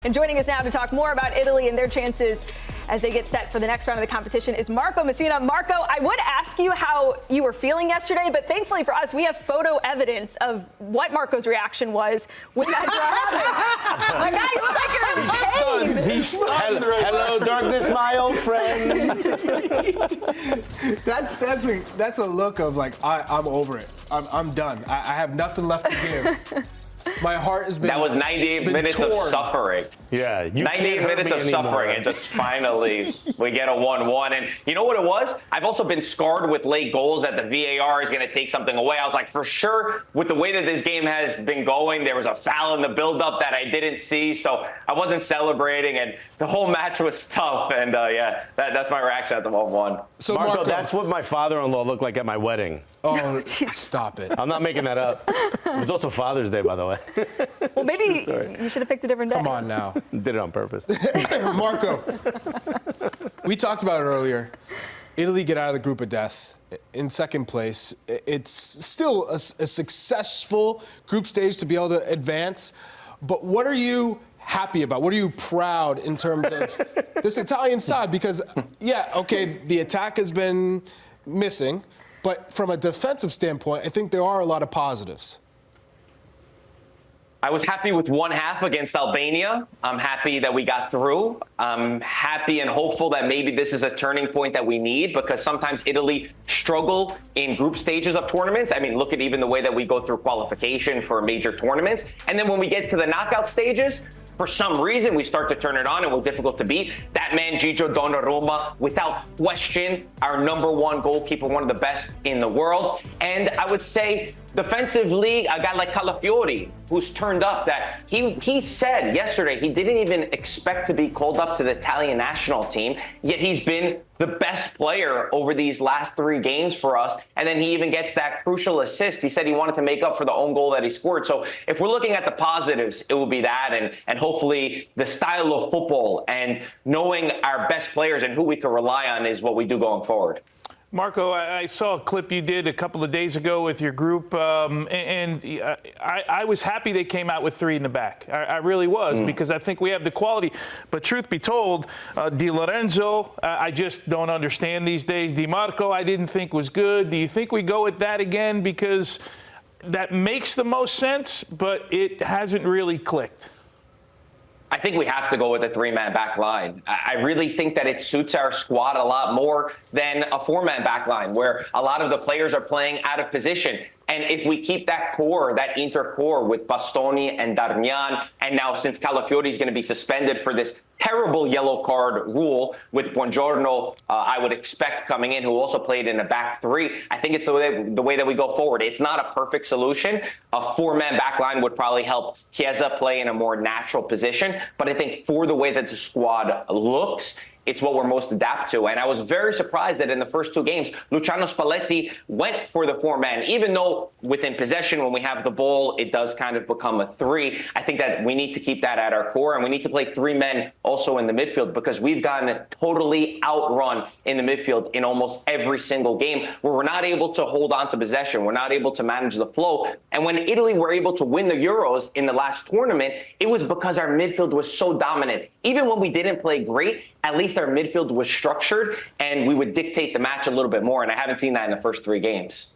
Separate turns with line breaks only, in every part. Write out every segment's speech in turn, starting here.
And joining us now to talk more about Italy and their chances as they get set for the next round of the competition is Marco Messina. Marco, I would ask you how you were feeling yesterday, but thankfully for us, we have photo evidence of what Marco's reaction was when that draw happened. My guy, you look like you're in pain.
He's stunned. Hello, darkness, my old friend.
That's a look of like, I'm over it. I'm done. I have nothing left to give. My heart has been.
That was 98 minutes
torn.
of suffering.
Yeah,
98 minutes of suffering, and just finally we get a 1-1. And you know what it was? I've also been scarred with late goals that the VAR is going to take something away. I was like, for sure, with the way that this game has been going, there was a foul in the build-up that I didn't see, so I wasn't celebrating, and the whole match was tough. And yeah, that's my reaction at the 1-1.
So Marco, that's what my father-in-law looked like at my wedding.
Oh, stop it.
I'm not making that up. It was also Father's Day, by the way.
Well, maybe you should have picked a different day.
Come on now.
Did it on purpose.
Marco, we talked about it earlier. Italy get out of the group of death in second place. It's still a successful group stage to be able to advance. But what are you happy about? What are you proud in terms of this Italian side? Because, yeah, okay, the attack has been missing. But from a defensive standpoint, I think there are a lot of positives.
I was happy with one half against Albania. I'm happy that we got through. I'm happy and hopeful that maybe this is a turning point that we need, because sometimes Italy struggle in group stages of tournaments. I mean, look at even the way that we go through qualification for major tournaments. And then when we get to the knockout stages, for some reason, we start to turn it on and we're difficult to beat. That man, Gigio Donnarumma, without question, our #1 goalkeeper, one of the best in the world. And I would say defensively, a guy like Calafiori, who's turned up, that he said yesterday he didn't even expect to be called up to the Italian national team, yet he's been the best player over these last 3 games for us. And then he even gets that crucial assist. He said he wanted to make up for the own goal that he scored. So if we're looking at the positives, it will be that, and hopefully the style of football and knowing our best players and who we can rely on is what we do going forward.
Marco, I saw a clip you did a couple of days ago with your group, and I was happy they came out with 3 in the back. I really was, because I think we have the quality. But truth be told, Di Lorenzo, I just don't understand these days. Di Marco, I didn't think was good. Do you think we go with that again? Because that makes the most sense, but it hasn't really clicked.
I think we have to go with a 3-man back line. I really think that it suits our squad a lot more than a 4-man back line, where a lot of the players are playing out of position. And if we keep that core, that Inter core with Bastoni and Darmian, and now since Calafiori is going to be suspended for this terrible yellow card rule with Buongiorno, I would expect coming in, who also played in a back 3. I think it's the way that we go forward. It's not a perfect solution. A 4-man back line would probably help Chiesa play in a more natural position. But I think for the way that the squad looks, it's what we're most adapt to. And I was very surprised that in the first 2 games, Luciano Spalletti went for the 4-man, even though within possession, when we have the ball, it does kind of become a 3. I think that we need to keep that at our core, and we need to play 3 men also in the midfield, because we've gotten totally outrun in the midfield in almost every single game, where we're not able to hold on to possession. We're not able to manage the flow. And when Italy were able to win the Euros in the last tournament, it was because our midfield was so dominant. Even when we didn't play great, at least our midfield was structured, and we would dictate the match a little bit more, and I haven't seen that in the first 3 games.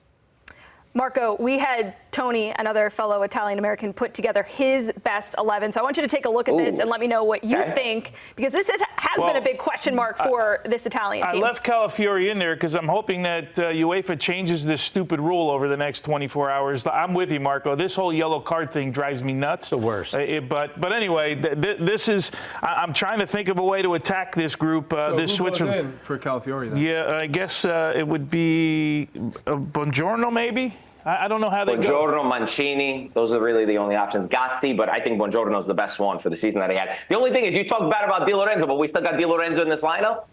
Marco, we had Tony, another fellow Italian-American, put together his best 11. So I want you to take a look at this and let me know what you think, because this has been a big question mark for this Italian team.
I left Calafiori in there because I'm hoping that UEFA changes this stupid rule over the next 24 hours. I'm with you, Marco. This whole yellow card thing drives me nuts.
The worst.
But anyway, this is. I'm trying to think of a way to attack this group.
So
this
who goes
Switzerland
in for Calafiori then?
Yeah, I guess it would be Buongiorno, maybe. I don't know how they go.
Buongiorno, Mancini, those are really the only options. Gatti, but I think Buongiorno is the best one for the season that he had. The only thing is, you talk bad about Di Lorenzo, but we still got Di Lorenzo in this lineup?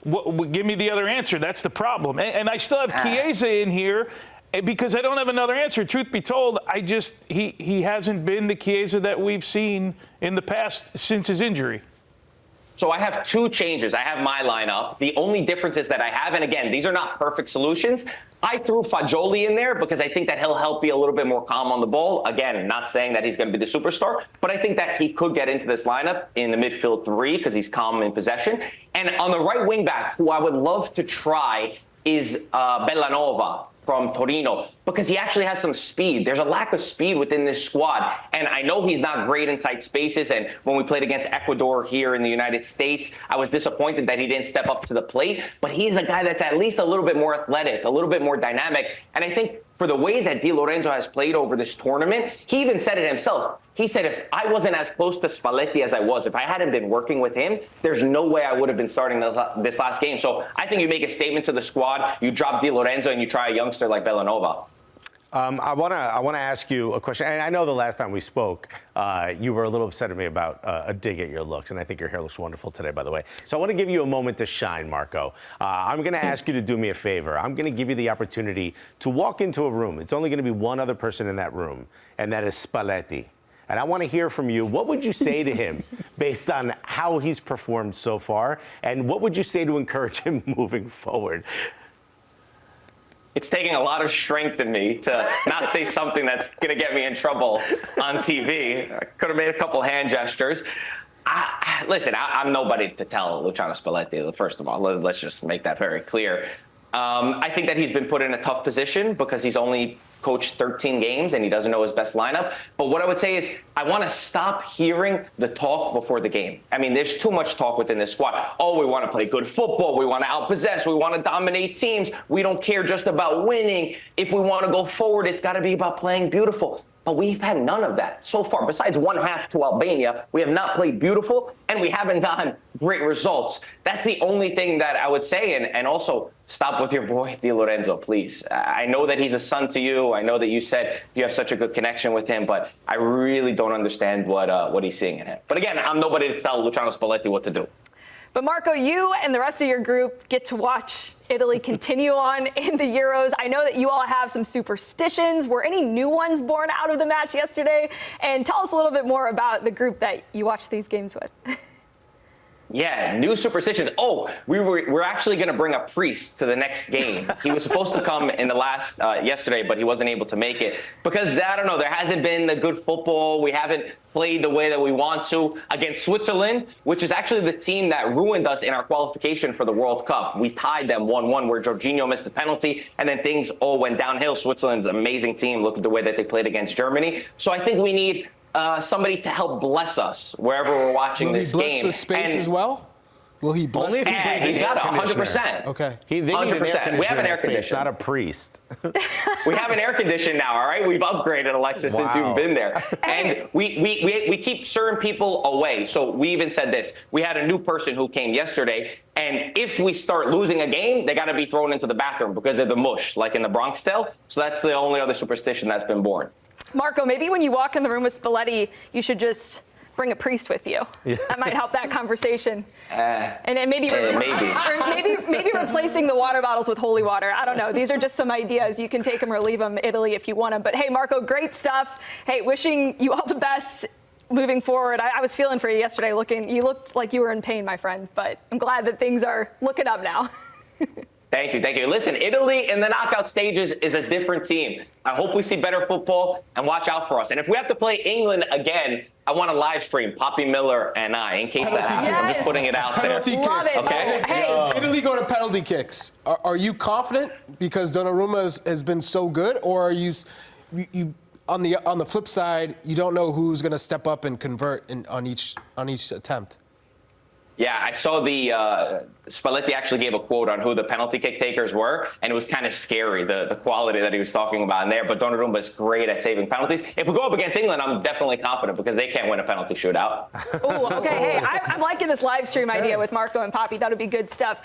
Well, give me the other answer. That's the problem. And I still have Chiesa in here because I don't have another answer. Truth be told, he hasn't been the Chiesa that we've seen in the past since his injury.
So I have two changes. I have my lineup. The only difference is that I have, and again, these are not perfect solutions. I threw Fagioli in there because I think that he'll help be a little bit more calm on the ball. Again, not saying that he's going to be the superstar, but I think that he could get into this lineup in the midfield three because he's calm in possession. And on the right wing back, who I would love to try is Bellanova from Torino, because he actually has some speed. There's a lack of speed within this squad. And I know he's not great in tight spaces. And when we played against Ecuador here in the United States, I was disappointed that he didn't step up to the plate. But he's a guy that's at least a little bit more athletic, a little bit more dynamic. And I think for the way that Di Lorenzo has played over this tournament, he even said it himself. He said, if I wasn't as close to Spalletti as I was, if I hadn't been working with him, there's no way I would have been starting this last game. So I think you make a statement to the squad, you drop Di Lorenzo, and you try a youngster like Bellanova.
I want to ask you a question. And I know the last time we spoke, you were a little upset at me about a dig at your looks, and I think your hair looks wonderful today, by the way. So I want to give you a moment to shine, Marco. I'm going to ask you to do me a favor. I'm going to give you the opportunity to walk into a room. It's only going to be one other person in that room, and that is Spalletti. And I want to hear from you. What would you say to him based on how he's performed so far? And what would you say to encourage him moving forward?
It's taking a lot of strength in me to not say something that's going to get me in trouble on TV. I could have made a couple hand gestures. Listen, I'm nobody to tell Luciano Spalletti, first of all. Let's just make that very clear. I think that he's been put in a tough position because he's only coached 13 games and he doesn't know his best lineup. But what I would say is I want to stop hearing the talk before the game. I mean, there's too much talk within this squad. Oh, we want to play good football. We want to outpossess. We want to dominate teams. We don't care just about winning. If we want to go forward, it's got to be about playing beautiful. But we've had none of that so far. Besides 1-1 to Albania, we have not played beautiful, and we haven't gotten great results. That's the only thing that I would say. And also, stop with your boy Di Lorenzo, please. I know that he's a son to you. I know that you said you have such a good connection with him, but I really don't understand what he's seeing in him. But again, I'm nobody to tell Luciano Spalletti what to do.
But Marco, you and the rest of your group get to watch Italy continue on in the Euros. I know that you all have some superstitions. Were any new ones born out of the match yesterday? And tell us a little bit more about the group that you watch these games with.
Yeah, new superstitions. Oh, we're actually going to bring a priest to the next game. He was supposed to come in the last yesterday, but he wasn't able to make it because, I don't know, there hasn't been the good football. We haven't played the way that we want to against Switzerland, which is actually the team that ruined us in our qualification for the World Cup. We tied them 1-1 where Jorginho missed the penalty, and then things all went downhill. Switzerland's an amazing team. Look at the way that they played against Germany. So I think we need somebody to help bless us wherever we're watching this game.
Will he bless the space as well? Will he bless
Only if he takes
he's got 100%.
Okay.
100%. We have an air conditioner.
Not a priest.
We have an air conditioner now, all right? We've upgraded, Alexis, since you've been there. And we keep certain people away. So we even said this. We had a new person who came yesterday, and if we start losing a game, they got to be thrown into the bathroom because they're the mush, like in the Bronx tale. So that's the only other superstition that's been born.
Marco, maybe when you walk in the room with Spalletti, you should just bring a priest with you. Yeah. That might help that conversation. And then maybe replacing the water bottles with holy water. I don't know. These are just some ideas. You can take them or leave them, Italy, if you want them. But hey, Marco, great stuff. Hey, wishing you all the best moving forward. I was feeling for you yesterday. You looked like you were in pain, my friend. But I'm glad that things are looking up now.
Thank you. Thank you. Listen, Italy in the knockout stages is a different team. I hope we see better football and watch out for us. And if we have to play England again, I want to live stream Poppy Miller and I, in case that happens.
Yes.
I'm just putting it out there.
Penalty
Love
kicks.
it.
Okay.
Hey.
Italy go to penalty kicks. Are you confident because Donnarumma has been so good, or are you on the flip side, you don't know who's going to step up and convert on each attempt?
Yeah, I saw the Spalletti actually gave a quote on who the penalty kick takers were, and it was kind of scary, the quality that he was talking about in there. But Donnarumma is great at saving penalties. If we go up against England, I'm definitely confident because they can't win a penalty shootout.
Oh, okay. Hey, I'm liking this live stream idea with Marco and Poppy. That'll be good stuff.